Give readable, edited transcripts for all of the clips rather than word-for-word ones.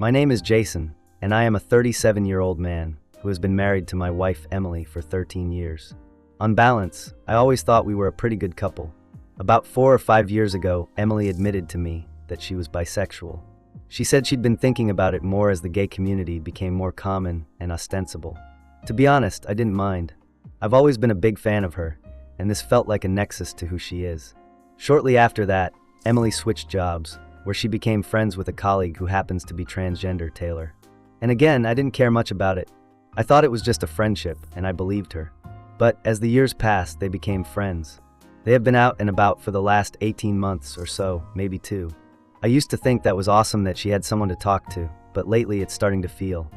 My name is Jason, and I am a 37-year-old man who has been married to my wife Emily for 13 years. On balance, I always thought we were a pretty good couple. About 4 or 5 years ago, Emily admitted to me that she was bisexual. She said she'd been thinking about it more as the gay community became more common and ostensible. To be honest, I didn't mind. I've always been a big fan of her, and this felt like a nexus to who she is. Shortly after that, Emily switched jobs, where she became friends with a colleague who happens to be transgender, Taylor. And again, I didn't care much about it. I thought it was just a friendship, and I believed her. But as the years passed, they became friends. They have been out and about for the last 18 months or so, maybe 2. I used to think that was awesome that she had someone to talk to, but lately it's starting to feel,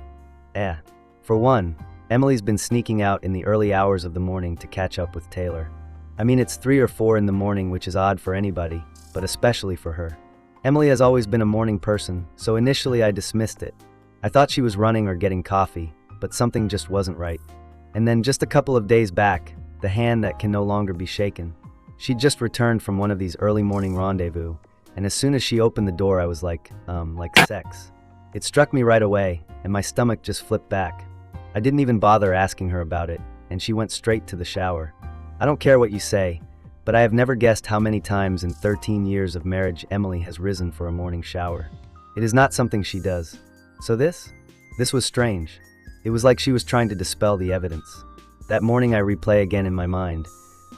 For one, Emily's been sneaking out in the early hours of the morning to catch up with Taylor. I mean, it's 3 or 4 in the morning, which is odd for anybody, but especially for her. Emily has always been a morning person, so initially I dismissed it. I thought she was running or getting coffee, but something just wasn't right. And then just a couple of days back, the hand that can no longer be shaken. She'd just returned from one of these early morning rendezvous, and as soon as she opened the door I was like sex. It struck me right away, and my stomach just flipped back. I didn't even bother asking her about it, and she went straight to the shower. I don't care what you say, but I have never guessed how many times in 13 years of marriage Emily has risen for a morning shower. It is not something she does. So this was strange. It was like she was trying to dispel the evidence. That morning I replay again in my mind,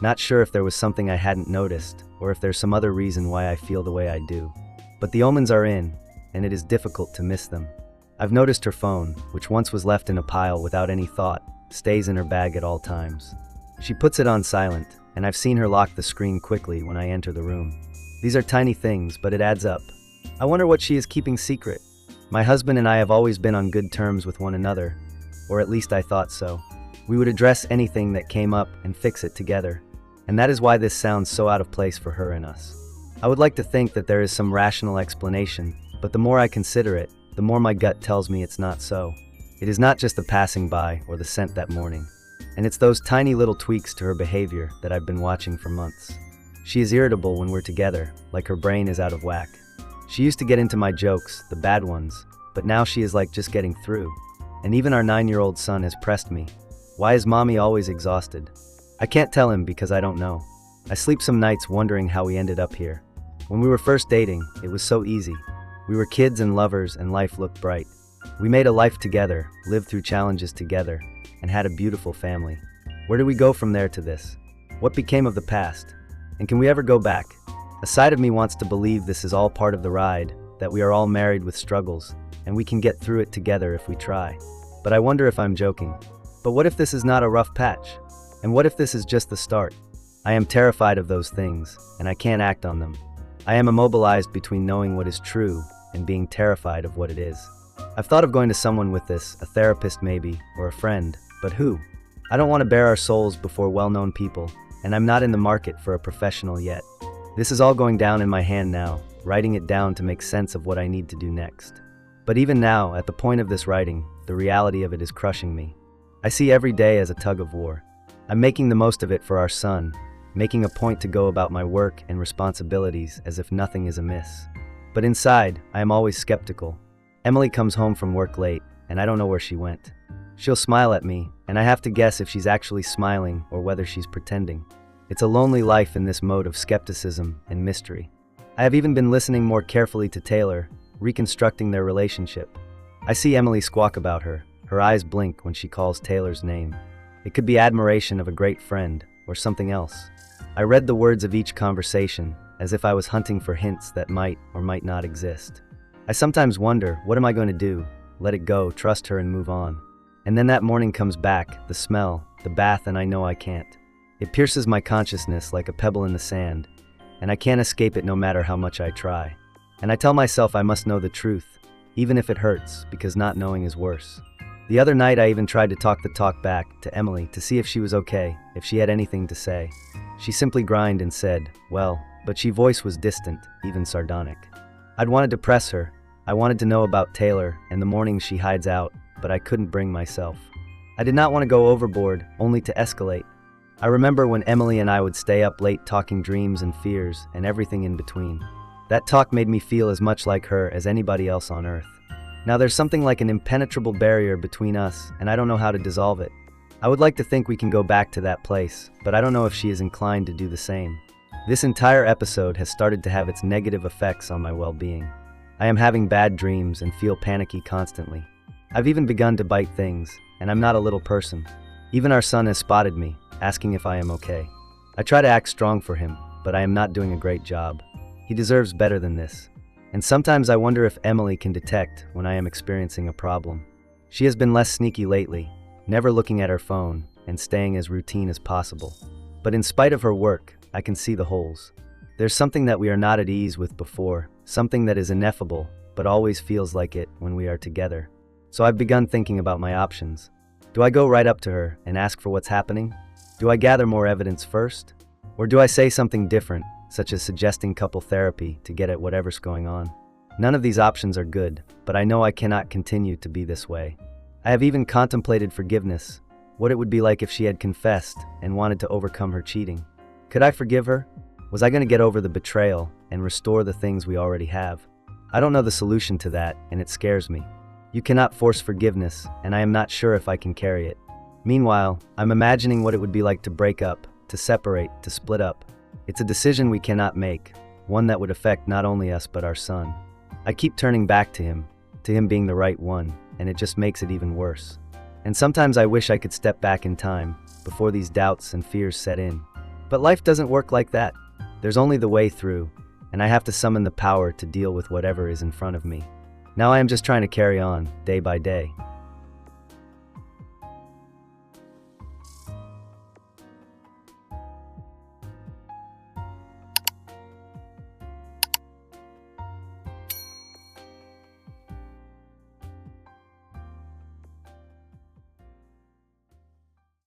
not sure if there was something I hadn't noticed, or if there's some other reason why I feel the way I do. But the omens are in, and it is difficult to miss them. I've noticed her phone, which once was left in a pile without any thought, stays in her bag at all times. She puts it on silent, and I've seen her lock the screen quickly when I enter the room. These are tiny things, but it adds up. I wonder what she is keeping secret. My husband and I have always been on good terms with one another, or at least I thought so. We would address anything that came up and fix it together, and that is why this sounds so out of place for her and us. I would like to think that there is some rational explanation, but the more I consider it, the more my gut tells me it's not so. It is not just the passing by or the scent that morning, and it's those tiny little tweaks to her behavior that I've been watching for months. She is irritable when we're together, like her brain is out of whack. She used to get into my jokes, the bad ones, but now she is like just getting through. And even our 9-year-old son has pressed me. Why is mommy always exhausted? I can't tell him because I don't know. I sleep some nights wondering how we ended up here. When we were first dating, it was so easy. We were kids and lovers and life looked bright. We made a life together, lived through challenges together, and had a beautiful family. Where do we go from there to this? What became of the past? And can we ever go back? A side of me wants to believe this is all part of the ride, that we are all married with struggles, and we can get through it together if we try. But I wonder if I'm joking. But what if this is not a rough patch? And what if this is just the start? I am terrified of those things, and I can't act on them. I am immobilized between knowing what is true and being terrified of what it is. I've thought of going to someone with this, a therapist maybe, or a friend, but who? I don't want to bare our souls before well-known people, and I'm not in the market for a professional yet. This is all going down in my hand now, writing it down to make sense of what I need to do next. But even now, at the point of this writing, the reality of it is crushing me. I see every day as a tug of war. I'm making the most of it for our son, making a point to go about my work and responsibilities as if nothing is amiss. But inside, I am always skeptical. Emily comes home from work late, and I don't know where she went. She'll smile at me, and I have to guess if she's actually smiling or whether she's pretending. It's a lonely life in this mode of skepticism and mystery. I have even been listening more carefully to Taylor, reconstructing their relationship. I see Emily squawk about her. Her eyes blink when she calls Taylor's name. It could be admiration of a great friend, or something else. I read the words of each conversation, as if I was hunting for hints that might or might not exist. I sometimes wonder, what am I going to do? Let it go, trust her and move on. And then that morning comes back, the smell, the bath, and I know I can't. It pierces my consciousness like a pebble in the sand, and I can't escape it no matter how much I try. And I tell myself I must know the truth, even if it hurts, because not knowing is worse. The other night I even tried to talk the talk back to Emily to see if she was okay, if she had anything to say. She simply grinned and said, well, but she voice was distant, even sardonic. I'd wanted to press her. I wanted to know about Taylor and the mornings she hides out, but I couldn't bring myself. I did not want to go overboard, only to escalate. I remember when Emily and I would stay up late talking dreams and fears and everything in between. That talk made me feel as much like her as anybody else on earth. Now there's something like an impenetrable barrier between us, and I don't know how to dissolve it. I would like to think we can go back to that place, but I don't know if she is inclined to do the same. This entire episode has started to have its negative effects on my well-being. I am having bad dreams and feel panicky constantly. I've even begun to bite things, and I'm not a little person. Even our son has spotted me, asking if I am okay. I try to act strong for him, but I am not doing a great job. He deserves better than this. And sometimes I wonder if Emily can detect when I am experiencing a problem. She has been less sneaky lately, never looking at her phone and staying as routine as possible. But in spite of her work, I can see the holes. There's something that we are not at ease with before, something that is ineffable, but always feels like it when we are together. So I've begun thinking about my options. Do I go right up to her and ask for what's happening? Do I gather more evidence first? Or do I say something different, such as suggesting couple therapy to get at whatever's going on? None of these options are good, but I know I cannot continue to be this way. I have even contemplated forgiveness, what it would be like if she had confessed and wanted to overcome her cheating. Could I forgive her? Was I going to get over the betrayal and restore the things we already have? I don't know the solution to that, and it scares me. You cannot force forgiveness, and I am not sure if I can carry it. Meanwhile, I'm imagining what it would be like to break up, to separate, to split up. It's a decision we cannot make, one that would affect not only us but our son. I keep turning back to him being the right one, and it just makes it even worse. And sometimes I wish I could step back in time, before these doubts and fears set in. But life doesn't work like that. There's only the way through, and I have to summon the power to deal with whatever is in front of me. Now I am just trying to carry on, day by day.